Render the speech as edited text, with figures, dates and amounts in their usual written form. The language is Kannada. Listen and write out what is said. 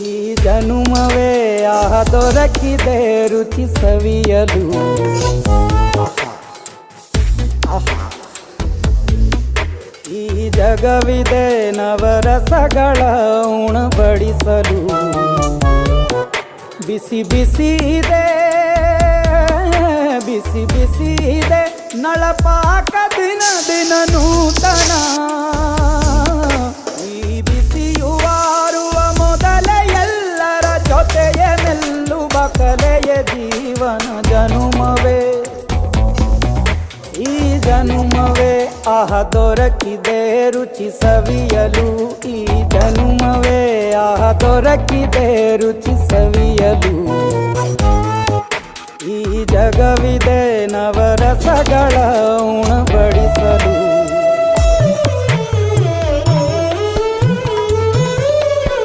ಈ ಜನುಮವೇ ಆಹ ದೊರಕಿದೆ ರುಚಿ ಸವಿಯಲು. ಈ ಜಗವಿದೆ ನವರಸಗಳ ಉಣಬಡಿಸಲು. ಬಿಸಿ ಬಿಸಿ ಇದೆ ಬಿಸಿ ಬಿಸಿ ಇದೆ ನಳಪಾಕ ದಿನ ದಿನ ನೂತನ. ಈ ಬಿಸಿಯುವಾರುವ ಮೊದಲೇ ಎಲ್ಲರ ಜೊತೆಯ ನಿಲ್ಲುವ ಕಲೆಯ ಜೀವನ ಜನುಮವೇ. ಈ ಜನುಮವೇ ಆಹ ದೊರಕಿದೆ ರುಚಿ ಸವಿಯಲು. ಈ ಜನುಮವೇ ಆಹ ದೊರಕಿದೆ ರುಚಿ ಸವಿಯಲು. ಈ ಜಗವಿದೆ ನವರಸಗಳ ಉಣಬಡಿಸಲು.